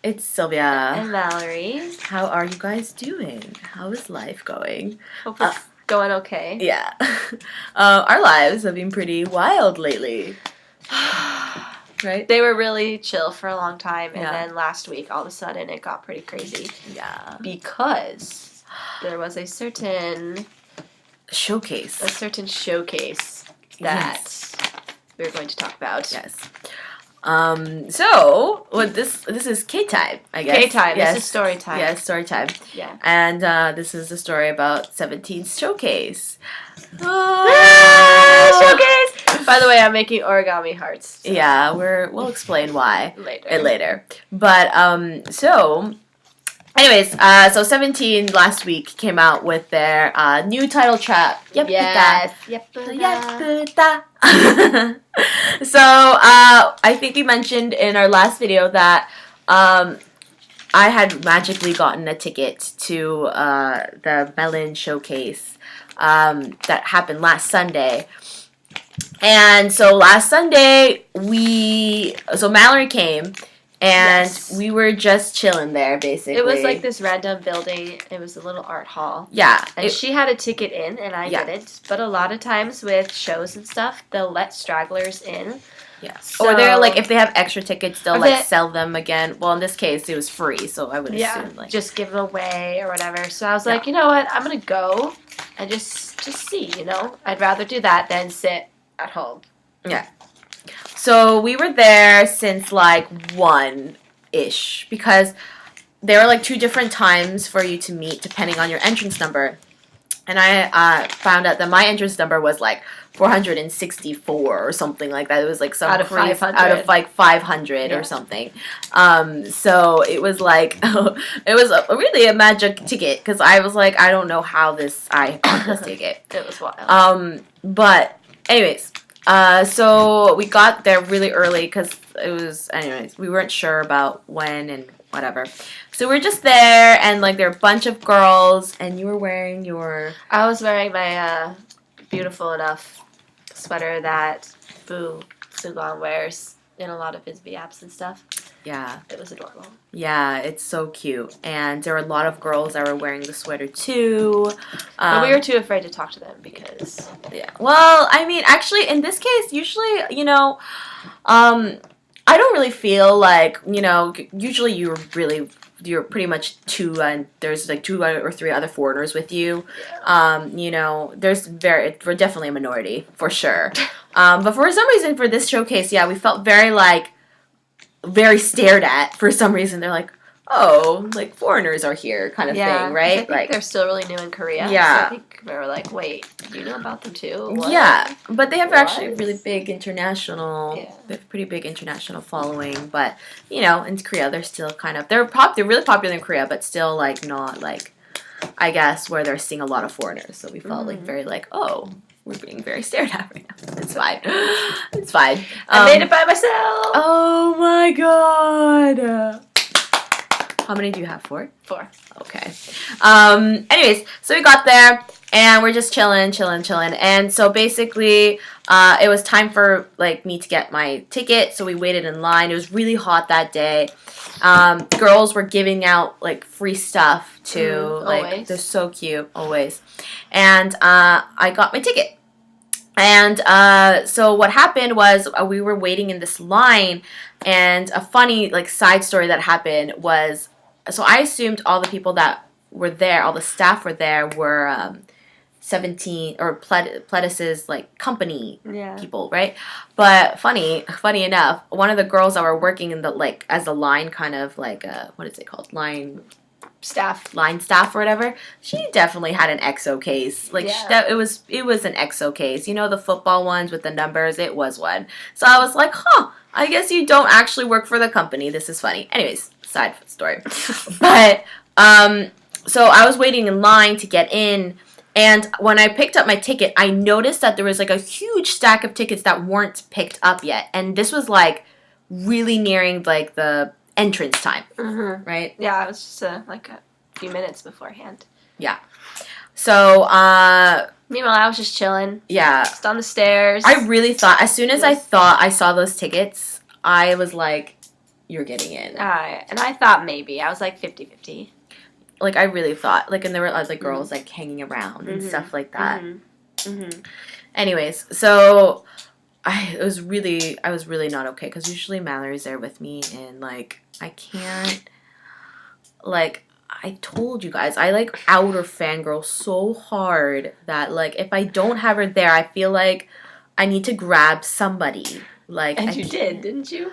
It's Silvia. And Mallory. How are you guys doing? How is life going? Hope it's going okay. Yeah. Our lives have been pretty wild lately. Right? They were really chill for a long time, and Yeah. then last week, all of a sudden, it got pretty crazy. Yeah. Because there was a certain showcase that we're going to talk about. Yes. So this is K time, I guess. K time. Yes. This is story time. Yes, story time. Yeah. And this is a story about 17's showcase. Showcase! By the way, I'm making origami hearts. So. Yeah, we'll explain why later. But so anyways, so 17 last week came out with their new title track. Yes. So I think we mentioned in our last video that I had magically gotten a ticket to the Melon showcase that happened last Sunday. And so last Sunday Mallory came. And we were just chilling there, basically. It was like this random building. It was a little art hall. Yeah. And she had a ticket in, and I didn't. But a lot of times with shows and stuff, they'll let stragglers in. Yeah. So, or they're like, if they have extra tickets, they'll like sell them again. Well, in this case, it was free, so I would assume like just give them away or whatever. So I was like, you know what? I'm gonna go and just see. You know, I'd rather do that than sit at home. Yeah. So we were there since like 1-ish because there were like 2 different times for you to meet depending on your entrance number. And I found out that my entrance number was like 464 or something like that. It was like some out of 500. Out of like 500 or something. So it was like it was really a magic ticket because I was like, I don't know how I got this ticket. It was wild. But anyways. So we got there really early because anyways, we weren't sure about when and whatever. So we were just there, and like there were a bunch of girls, and you were wearing your... I was wearing my beautiful enough sweater that Boo Sugan wears in a lot of his V-apps and stuff. Yeah. It was adorable. Yeah, it's so cute. And there were a lot of girls that were wearing the sweater too. But we were too afraid to talk to them because... Yeah. Well, I mean, actually, in this case, usually, you know, I don't really feel like, you know, usually you're pretty much 2 and there's like 2 or 3 other foreigners with you. Yeah. You know, we're definitely a minority, for sure. But for some reason, for this showcase, yeah, we felt very stared at for some reason. They're like, oh, like foreigners are here kind of thing, right? I think they're still really new in Korea. Yeah. So I think they were like, wait, you know about them too? What? Yeah, but they have actually a really big international, they have pretty big international following, but, you know, in Korea, they're still kind of, they're really popular in Korea, but still, like, not, like, I guess, where they're seeing a lot of foreigners, so we felt, like, very, like, oh, we're being very stared at right now. It's fine. It's fine. I made it by myself! Oh my god! How many do you have? 4? 4. Okay. Anyways, so we got there, and we're just chilling. And so basically, it was time for, like, me to get my ticket, so we waited in line. It was really hot that day. Girls were giving out, like, free stuff, too. Always. They're so cute, always. And I got my ticket. And so what happened was we were waiting in this line, and a funny, like, side story that happened was, so I assumed all the people that were there, all the staff were there, were 17 or Pledis's like company people, right? But funny enough, one of the girls that were working in the like as a line kind of like what is it called, line staff or whatever, she definitely had an EXO case. Like it was an EXO case. You know, the football ones with the numbers. It was one. So I was like, I guess you don't actually work for the company. This is funny. Anyways, side story. But so I was waiting in line to get in, and when I picked up my ticket, I noticed that there was like a huge stack of tickets that weren't picked up yet, and this was like really nearing like the entrance time, right? Yeah, it was just like a few minutes beforehand. Yeah. So, meanwhile, I was just chilling. Yeah. Just on the stairs. I really thought, as soon as I thought I saw those tickets, I was like, you're getting in. And I thought maybe. I was like 50-50. Like, I really thought. Like, and there were other girls, like, hanging around and stuff like that. Anyways, so I was really not okay. Because usually Mallory's there with me. And, like, I can't... Like, I told you guys, I, like, outer fangirl so hard that, like, if I don't have her there, I feel like I need to grab somebody. Like, and you did, didn't you?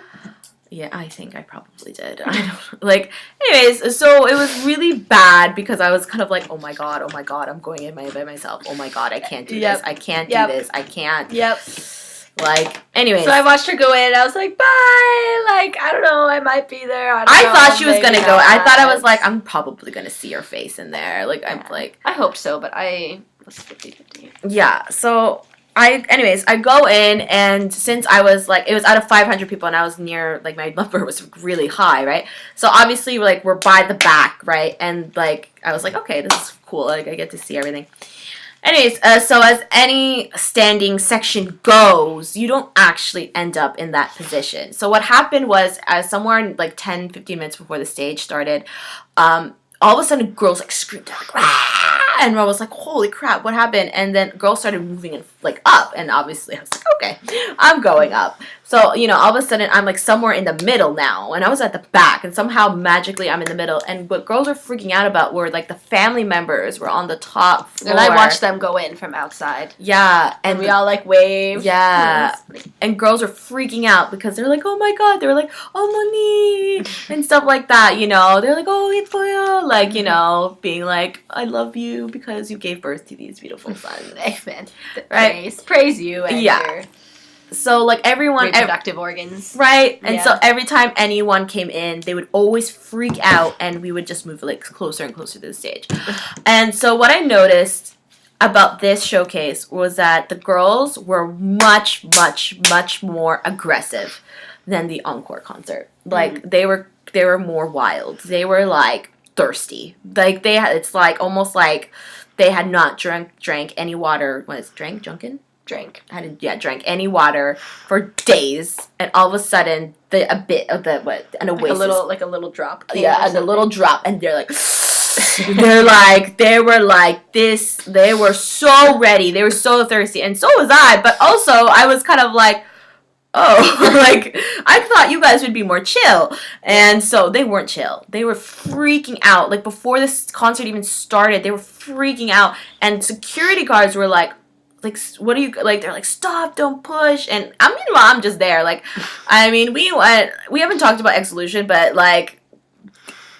Yeah, I think I probably did. I don't like. Anyways, so it was really bad because I was kind of like, oh my god, I'm going in by myself. Oh my god, I can't do this. I can't do this. I can't. Like, anyways. So I watched her go in, and I was like, bye. Like, I don't know, I might be there. I thought she was gonna go. I thought I was like, I'm probably gonna see her face in there. Like, I'm like. I hoped so, but I was 50-50. Yeah. So. Anyways, I go in, and since I was, like, it was out of 500 people, and I was near, like, my number was really high, right? So, obviously, we're by the back, right? And, like, I was like, okay, this is cool. Like, I get to see everything. Anyways, so as any standing section goes, you don't actually end up in that position. So, what happened was, somewhere, like, 10, 15 minutes before the stage started, all of a sudden, girls, like, screamed out, like, ah! And I was like, holy crap, what happened? And then girls started moving in, like, up. And obviously, I was like, okay, I'm going up. So, you know, all of a sudden, I'm, like, somewhere in the middle now. And I was at the back. And somehow, magically, I'm in the middle. And what girls were freaking out about were, like, the family members were on the top floor. And I watched them go in from outside. Yeah. And we all, like, waved. Yeah. And girls were freaking out because they're like, oh, my God. They were like, oh, Moni. And stuff like that, you know. They're like, oh, Itboya. Like, you know, being like, I love you because you gave birth to these beautiful sons. Amen. Right? Praise you and your so, like, everyone... reproductive organs. Right? And so every time anyone came in, they would always freak out, and we would just move, like, closer and closer to the stage. And so what I noticed about this showcase was that the girls were much, much, much more aggressive than the encore concert. Like, they were more wild. They were, like, thirsty. Like, it's, like, almost like they had not drank any water. What is it? Drank any water for days, and all of a sudden a bit of an oasis, like a little drop. And a little drop, and they're like, they were so ready, they were so thirsty, and so was I. But also, I was kind of like, oh, like, I thought you guys would be more chill. And so they weren't chill. They were freaking out. Like, before this concert even started, they were freaking out, and security guards were like, what are you, like, they're like, stop, don't push. And meanwhile, I'm just there. Like, I mean, we haven't talked about Exolution, but, like,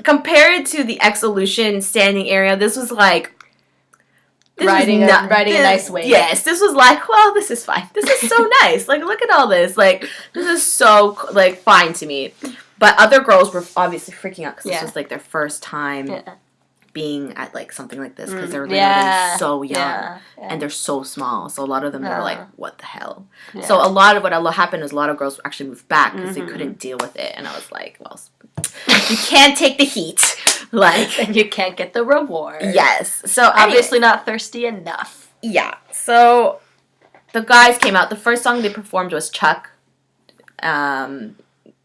compared to the Exolution standing area, this was like, riding a nice wave. Yes, this was like, well, this is fine. This is so nice. Like, look at all this. Like, this is so, like, fine to me. But other girls were obviously freaking out because this was, like, their first time being at, like, something like this, because they're literally so young and they're so small. So a lot of them were like, what the hell? So a lot of what happened is a lot of girls actually moved back because they couldn't deal with it. And I was like, well, you can't take the heat. Like, and you can't get the reward. Yes. So obviously not thirsty enough. Yeah. So the guys came out. The first song they performed was Chuck. It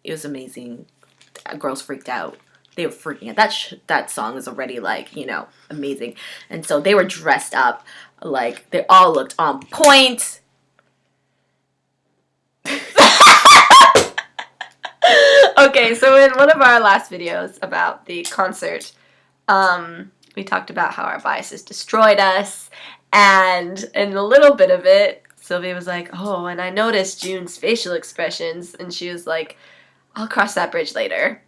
was amazing. Girls freaked out. They were freaking out. That song is already, like, you know, amazing. And so they were dressed up. Like, they all looked on point. Okay, so in one of our last videos about the concert, we talked about how our biases destroyed us. And in a little bit of it, Silvia was like, oh, and I noticed June's facial expressions. And she was like, I'll cross that bridge later.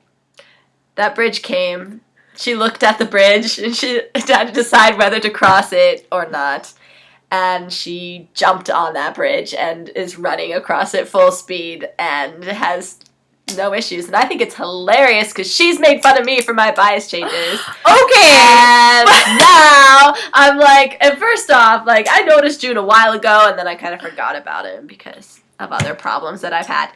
That bridge came, she looked at the bridge, and she had to decide whether to cross it or not. And she jumped on that bridge and is running across it full speed and has no issues. And I think it's hilarious because she's made fun of me for my bias changes. Okay! And now I'm like, and first off, like, I noticed June a while ago, and then I kind of forgot about him because of other problems that I've had.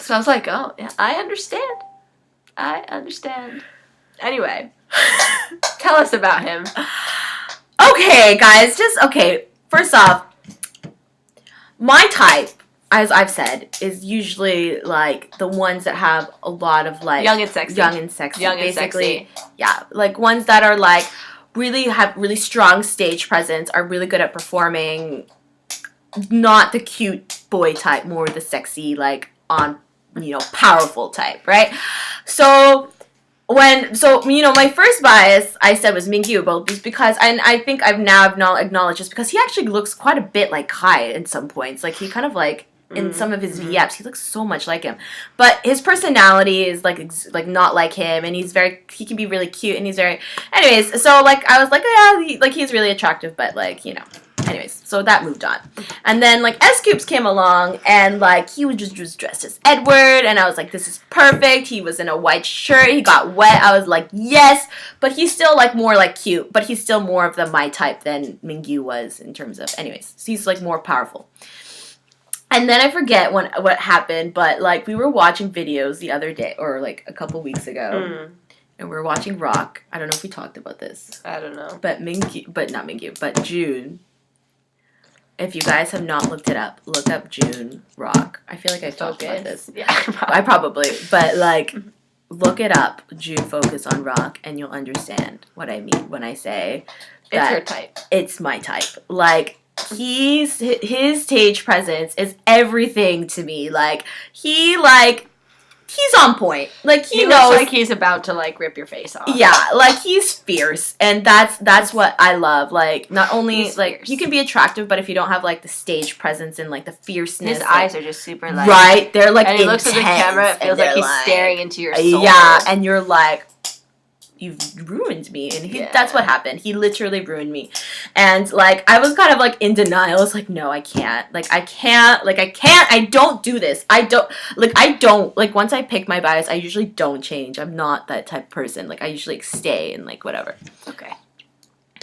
So I was like, oh, yeah, I understand. Anyway, tell us about him. Okay, guys, first off, my type, as I've said, is usually like the ones that have a lot of like young and sexy. Basically, yeah, like ones that are like really have really strong stage presence, are really good at performing. Not the cute boy type, more the sexy, like on, powerful type, right? So my first bias I said was Mingyu, both just because, and I think I've now acknowledged just because he actually looks quite a bit like Kai at some points. Like he kind of like in some of his VFs, he looks so much like him, but his personality is like not like him, and he can be really cute, and he's very, anyways. So like I was like, yeah, he's really attractive, but like anyways, so that moved on. And then, like, S-Cubes came along, and, like, he was just dressed as Edward, and I was like, this is perfect. He was in a white shirt. He got wet. I was like, yes. But he's still, like, more, like, cute. But he's still more of my type than Mingyu was in terms of, anyways. So he's, like, more powerful. And then I forget what happened, but, like, we were watching videos the other day, or, like, a couple weeks ago. And we were watching Rock. I don't know if we talked about this. I don't know. But June. If you guys have not looked it up, look up June Rock. I feel like I've talked about this. Yeah, I probably. But, like, look it up, June Focus on Rock, and you'll understand what I mean when I say it's her type. It's my type. Like, his stage presence is everything to me. Like, he's on point. Like, he knows, looks like he's about to, like, rip your face off. Yeah, like, he's fierce. And that's what I love. Like, not only, like, he can be attractive, but if you don't have, like, the stage presence and, like, the fierceness. His eyes are just super, like... Right? They're, like, and he looks at the camera, it feels like he's staring into your soul. Yeah, and you're like... You've ruined me, and that's what happened. He literally ruined me, and like I was kind of like in denial. I was like, no, I can't. I don't do this. I don't like once I pick my bias, I usually don't change. I'm not that type of person. Like I usually stay and like whatever. Okay,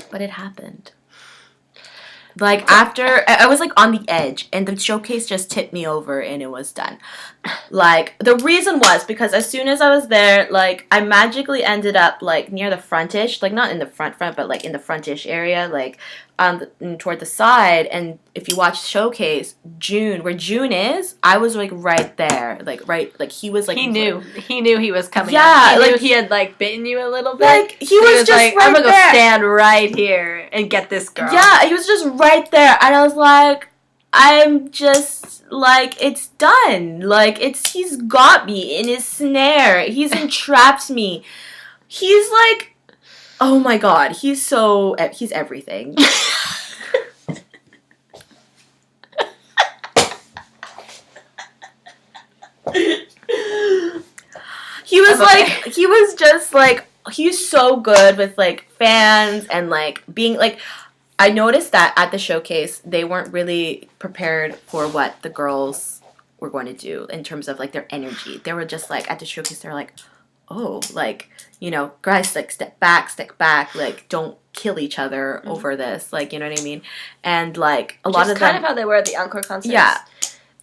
but it happened. Like after I was like on the edge, and the showcase just tipped me over, and it was done. Like the reason was because as soon as I was there, like I magically ended up like near the frontish, like not in the front, but like in the frontish area, like toward the side. And if you watch showcase, where June is, I was like right there, like he was like he knew he was coming. Yeah, like he had like bitten you a little bit. Like he was just like, right I'm gonna there. Go stand right here and get this girl. Yeah, he was just right there, and I was like, I'm just like, it's done. Like he's got me in his snare. He's entrapped me. He's like, oh my god, he's everything. He was just like, he's so good with like fans and like being like, I noticed that at the showcase they weren't really prepared for what the girls were going to do in terms of like their energy. They were just like at the showcase they were like, oh, like, guys, like step back, like don't kill each other over this, like, you know what I mean? And like a lot of them, kind of how they were at the encore concerts. Yeah.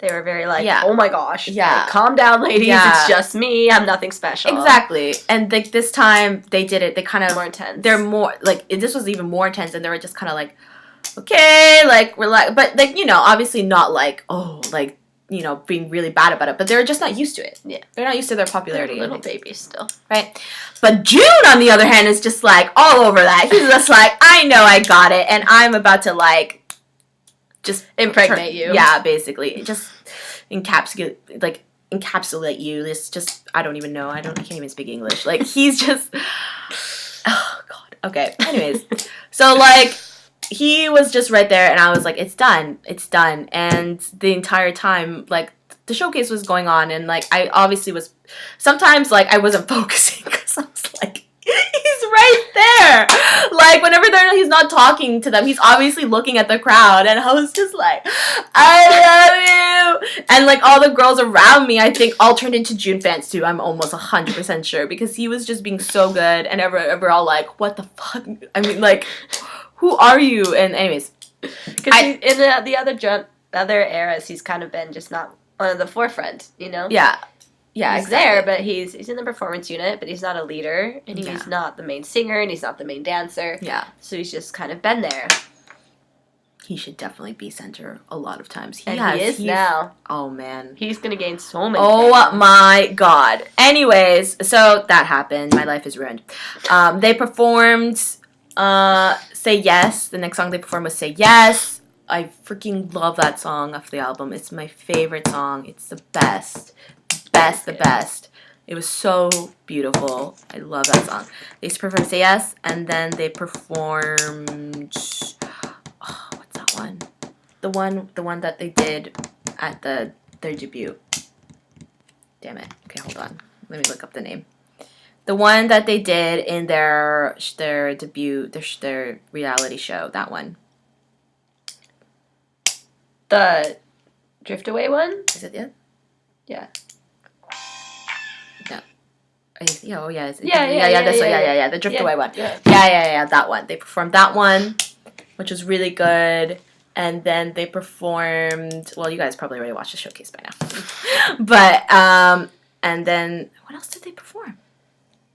They were very like, oh my gosh. Yeah. Like, calm down, ladies. Yeah. It's just me. I'm nothing special. Exactly. And like this time they did it. They kind of... more intense. They're more... Like, this was even more intense. And they were just kind of like, okay, like, relax. But like, obviously not like, oh, like, being really bad about it. But they're just not used to it. Yeah. They're not used to their popularity. They're little babies still. Right? But June, on the other hand, is just like all over that. He's just like, I know I got it. And I'm about to like... just impregnate you. Yeah, basically. Just encapsulate you. This just, I don't even know. I can't even speak English. Like, he's just, oh, God. Okay. Anyways. So, like, he was just right there, and I was like, it's done. It's done. And the entire time, like, the showcase was going on, and, like, I obviously was, sometimes, like, I wasn't focusing, because I was like, he's right there. Like, whenever he's not talking to them, he's obviously looking at the crowd, and I was just like, I love you. And like all the girls around me, I think, all turned into June fans too. I'm almost 100% sure, because he was just being so good, and we're all like, what the fuck? I mean, like, who are you? And anyways, because in the other eras, he's kind of been just not on the forefront, Yeah. Yeah, he's there, but he's in the performance unit, but he's not a leader, and he's not the main singer, and he's not the main dancer. Yeah. So he's just kind of been there. he should definitely be center a lot of times. He is now. Oh, man. He's going to gain so many fans. My God. Anyways, so that happened. My life is ruined. They performed Say Yes. The next song they performed was Say Yes. I freaking love that song off the album. It's my favorite song. It's the best. The best. It was so beautiful. I love that song. They performed Say Yes, and then they performed... Oh, what's that one? The one that they did at their debut. Damn it. Okay, hold on. Let me look up the name. The one that they did in their debut, their reality show. That one. The Drift Away one? Is it it? Yeah. No. Yeah. Oh yeah. This one. Yeah. The Drift Away one. Yeah. That one. They performed that one, which was really good. And then they performed. Well, you guys probably already watched the showcase by now. But and then what else did they perform?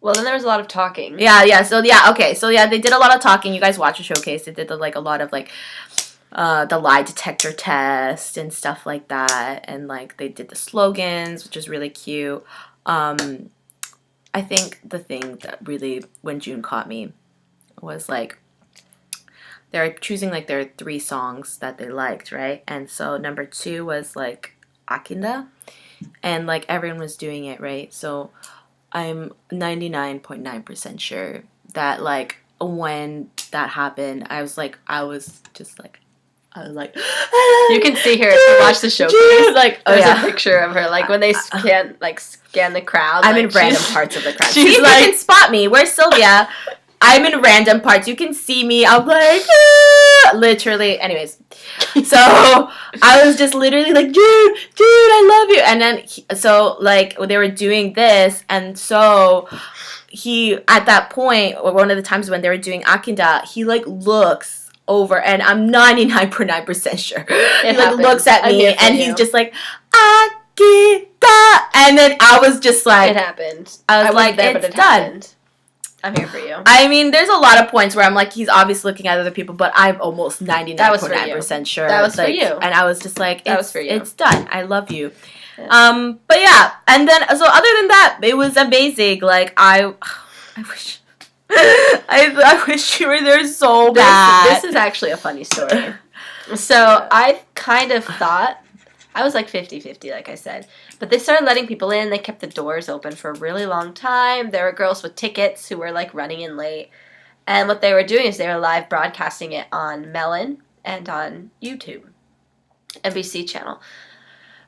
Well, then there was a lot of talking. Okay. So they did a lot of talking. You guys watched the showcase. They did a lot of the lie detector test and stuff like that, and they did the slogans, which is really cute. I think the thing that really, when June caught me, was they're choosing their 3 songs that they liked, right? And so number 2 was Akinda, and everyone was doing it, right? So I'm 99.9% sure that when that happened, I was just you can see her if you watch the showcase. There's a picture of her when they scan the crowd. I'm in random parts of the crowd. She's you can spot me. Where's Silvia? I'm in random parts. You can see me. I'm literally. Anyways, so I was just literally Jude, I love you. And then they were doing this, and so he at that point, or one of the times when they were doing Akinda, he looks over, and I'm 99.9% sure. He looks at me, and he's just Akinda, and then I was just it happened. I was there, it's it done. Happened. I'm here for you. I mean, there's a lot of points where I'm he's obviously looking at other people, but I'm almost 99.9% sure. That was for you. And I was just that was for you. It's done. I love you. Yeah. But yeah, and then, so other than that, it was amazing. I wish... I wish you were there so bad. This is actually a funny story. So I kind of thought, I was 50-50, like I said. But they started letting people in. They kept the doors open for a really long time. There were girls with tickets who were running in late. And what they were doing is they were live broadcasting it on Melon and on YouTube, NBC channel.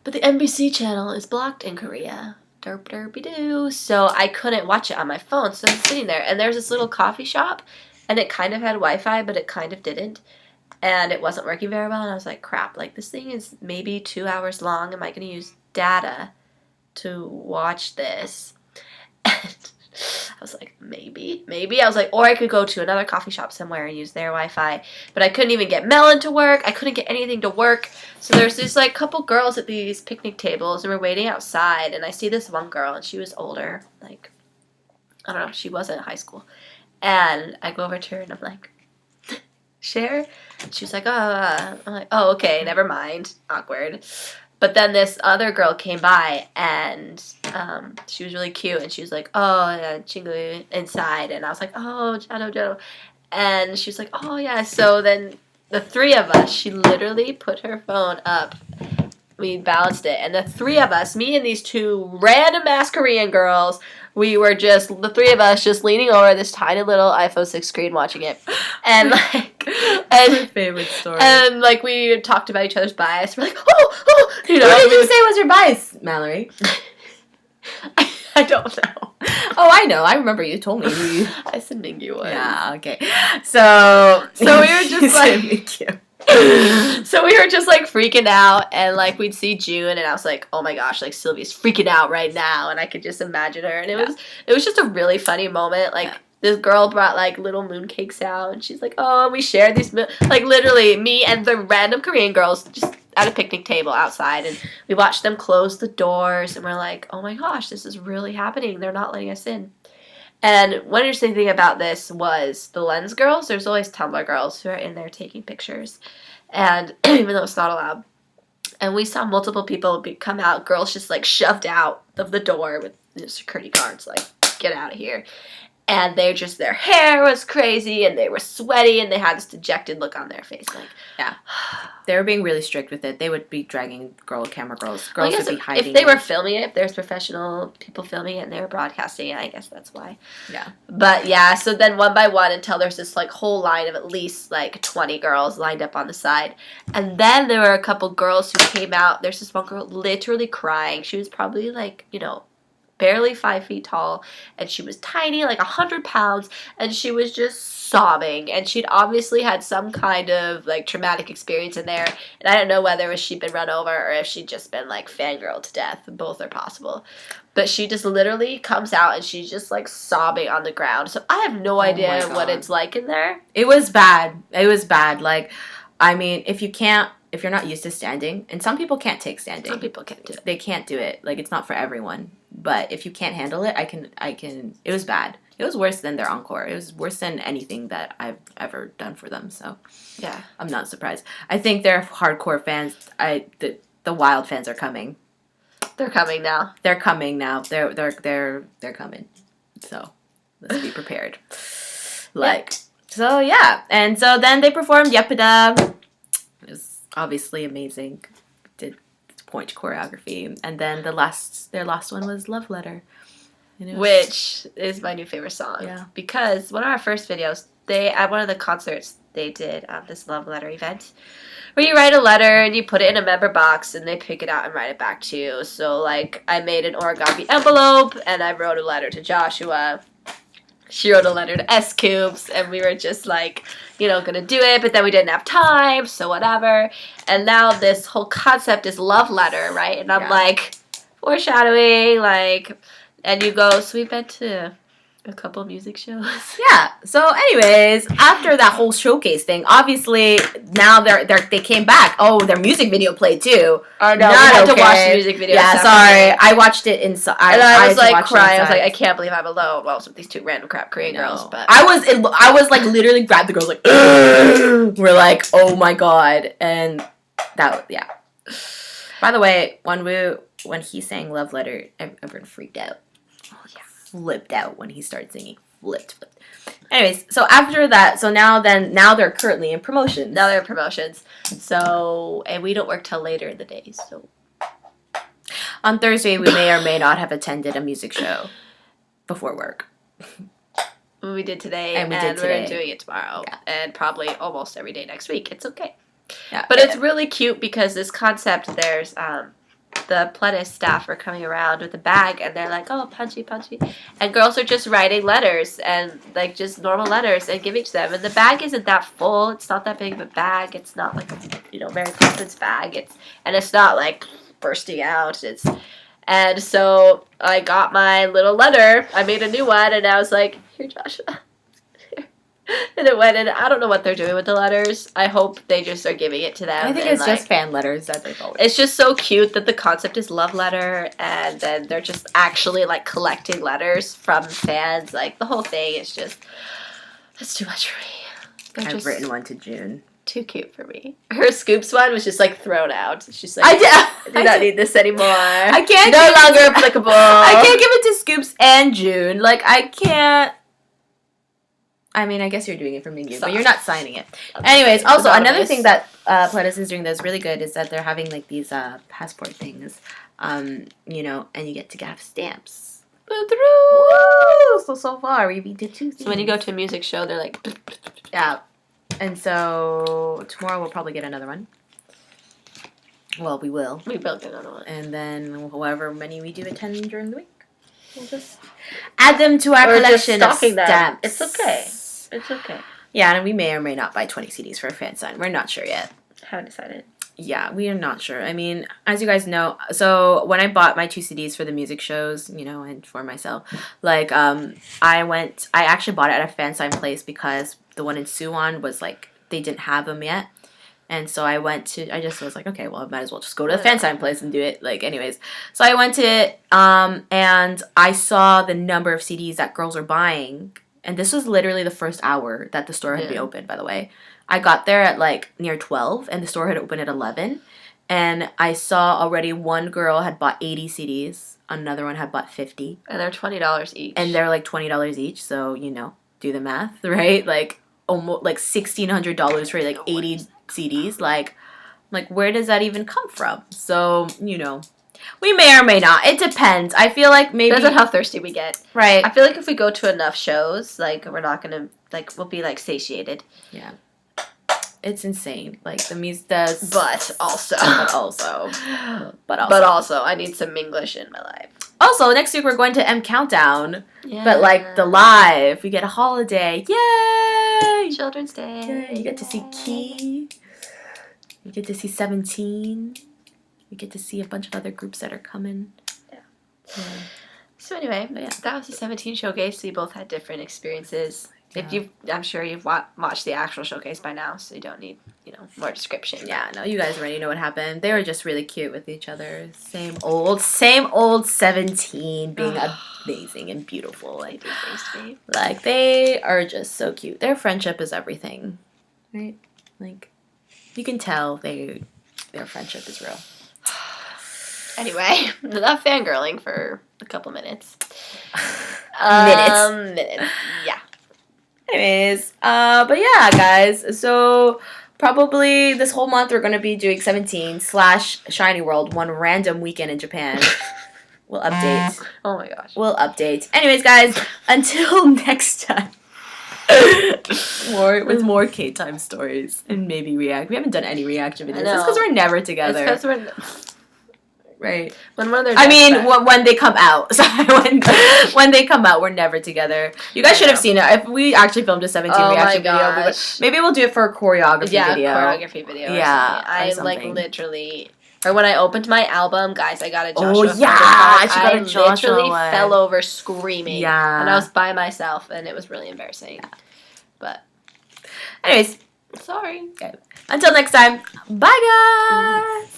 But the NBC channel is blocked in Korea. Derp derpy doo. So I couldn't watch it on my phone. So I'm sitting there, and there's this little coffee shop, and it kind of had Wi-Fi, but it kind of didn't. And it wasn't working very well, and I was like, crap, this thing is maybe 2 hours long. Am I going to use data to watch this? And I was like, maybe. I was like, or I could go to another coffee shop somewhere and use their Wi-Fi. But I couldn't even get Melon to work. I couldn't get anything to work. So there's these couple girls at these picnic tables, and we're waiting outside. And I see this one girl, and she was older. I don't know, she wasn't in high school. And I go over to her, and I'm like, share? She was like, oh, I'm like, oh, okay, never mind. Awkward. But then this other girl came by, and she was really cute, and she was like, oh, yeah, chingu inside. And I was like, oh, Jano. And she was like, oh, yeah. So then the 3 of us, she literally put her phone up. We balanced it. And the 3 of us, me and these 2 random-ass Korean girls, we were just, the 3 of us, just leaning over this tiny little iPhone 6 screen watching it. And, That's my favorite story. And, we talked about each other's bias. We're like, oh, What did you say was your bias, Mallory? I don't know. Oh, I know. I remember you told me. I said Mingyu was. Yeah, okay. So we were just So we were just freaking out, and we'd see June, and I was like, oh my gosh, Sylvia's freaking out right now, and I could just imagine her, and it was just a really funny moment. This girl brought little mooncakes out, and she's like, oh, and we shared these literally me and the random Korean girls just at a picnic table outside, and we watched them close the doors, and we're like, oh my gosh, this is really happening. They're not letting us in. And one interesting thing about this was the Lens girls. There's always Tumblr girls who are in there taking pictures. and even though it's not allowed. And we saw multiple people come out, girls just like shoved out of the door with security guards, like, get out of here. And they just, their hair was crazy, and they were sweaty, and they had this dejected look on their face. Like, yeah. They were being really strict with it. They would be dragging camera girls. Girls would be hiding. If they were filming it, if there's professional people filming it and they were broadcasting it, I guess that's why. Yeah. But yeah, so then one by one until there's this like whole line of at least like 20 girls lined up on the side. And then there were a couple girls who came out. There's this one girl literally crying. She was probably like, barely 5 feet tall, and she was tiny, like 100 pounds, and she was just sobbing, and she'd obviously had some kind of like traumatic experience in there, and I don't know whether she'd been run over or if she'd just been like fangirled to death. Both are possible. But she just literally comes out and she's just like sobbing on the ground. So I have no idea what it's like in there. It was bad. Like, I mean, if you're not used to standing, and some people can't take standing. Some people can't do it. They can't do it. Like, it's not for everyone. But if you can't handle it, I can. It was bad. It was worse than their encore. It was worse than anything that I've ever done for them. So, yeah, I'm not surprised. I think they're hardcore fans. The wild fans are coming. They're coming now. They're coming now. They're coming. So, let's be prepared. So yeah, and so then they performed Yepada. It was obviously amazing. Did point choreography, and then their last one was Love Letter, which is my new favorite song. Yeah, because one of our first videos, at one of the concerts they did this Love Letter event, where you write a letter and you put it in a member box and they pick it out and write it back to you. So like I made an origami envelope and I wrote a letter to Joshua. She wrote a letter to S Cubes, and we were just like, gonna do it, but then we didn't have time, so whatever. And now this whole concept is Love Letter, right? And I'm like, foreshadowing, like, and you go, so we've been to a couple of music shows. Yeah. So, anyways, after that whole showcase thing, obviously now they came back. Oh, their music video played too. Oh no, we had to watch the music video. Yeah, sorry, I watched it inside. And I was like crying. I was like, I can't believe I'm alone. Well, with these two random crap Korean girls, but I was like literally grabbed the girls like, we're like, oh my god, and that By the way, when he sang Love Letter, everyone freaked out. Flipped out when he started singing. Flipped. Anyways, so after that, now they're currently in promotions. Now they're in promotions. So, and we don't work till later in the day, so. On Thursday, we may or may not have attended a music show before work. We did today, and we're doing it tomorrow, and probably almost every day next week. It's okay. Yeah, but it's really cute because this concept, there's, the Pledis staff are coming around with a bag, and they're like, oh, punchy, punchy. And girls are just writing letters, and like just normal letters, and giving to them. And the bag isn't that full. It's not that big of a bag. It's not like a Mary Poppins bag. It's not like bursting out. And so I got my little letter. I made a new one, and I was like, here, Joshua. And it went, and I don't know what they're doing with the letters. I hope they just are giving it to them. I think it's just fan letters that they call it. It's just so cute that the concept is Love Letter, and then they're just actually like collecting letters from fans. Like the whole thing is just, it's too much for me. I've written one to June. Too cute for me. Her Scoops one was just like thrown out. She's like, I do not need this anymore. I can't. No longer applicable. I can't give it to Scoops and June. Like I can't. I mean, I guess you're doing it for me, but you're not signing it. Anyways, also, another thing that Pledis is doing that's really good is that they're having, like, these passport things, and you get to have stamps. Woo! So far, we did 2 things. So when you go to a music show, they're like... Yeah. And so, tomorrow we'll probably get another one. Well, we will. We will get another one. And then, however many we do attend during the week, we'll just add them to our collection of stamps. It's okay. It's okay. Yeah, and we may or may not buy 20 CDs for a fan sign. We're not sure yet. Haven't decided. Yeah, we are not sure. I mean, as you guys know, so when I bought my 2 CDs for the music shows, and for myself, like, I actually bought it at a fan sign place because the one in Suwon was, like, they didn't have them yet. And so I just was like, okay, well, I might as well just go to the fan sign place and do it. Like, anyways. So I went to it, and I saw the number of CDs that girls were buying. and this was literally the first hour that the store had been open, by the way. I got there at like near 12, and the store had opened at 11. And I saw already one girl had bought 80 CDs. Another one had bought 50. And they're $20 each. And they're like $20 each, so, you know, do the math, right? Like, almost like $1,600 for like 80 CDs. Like, where does that even come from? So, you know, we may or may not. It depends. I feel like maybe... Depends on how thirsty we get. Right. I feel like if we go to enough shows, like, we're not gonna, like, we'll be, like, satiated. Yeah. It's insane. Like, the music does... But also, I need some English in my life. Also, next week we're going to M Countdown. Yeah. But, like, the live. We get a holiday. Yay! Children's Day. Yay. You get to see Key. You get to see 17. You get to see a bunch of other groups that are coming. Yeah. Yeah. So anyway, that was the 17 showcase. So you both had different experiences. Yeah. I'm sure you've watched the actual showcase by now, so you don't need, more description. Yeah, no, you guys already know what happened. They were just really cute with each other. Same old 17 being amazing and beautiful. Like they are just so cute. Their friendship is everything, right? Like you can tell their friendship is real. Anyway, enough fangirling for a couple minutes. Minutes. Yeah. Anyways, but yeah, guys. So probably this whole month we're gonna be doing 17 / Shiny World one random weekend in Japan. We'll update. Oh my gosh. We'll update. Anyways, guys, until next time. With more K-time stories and maybe react. We haven't done any reaction videos. It's because we're never together. It's because we're right. When one of their when they come out. Sorry, when they come out, we're never together. You guys should have seen it. If we actually filmed a 17 reaction video, maybe we'll do it for a choreography video. Yeah, choreography video. Yeah, I like literally. Or when I opened my album, guys, I got a Joshua. Oh yeah, I literally fell over screaming. Yeah, and I was by myself, and it was really embarrassing. Yeah. But, anyways, sorry. Okay. Until next time, bye guys.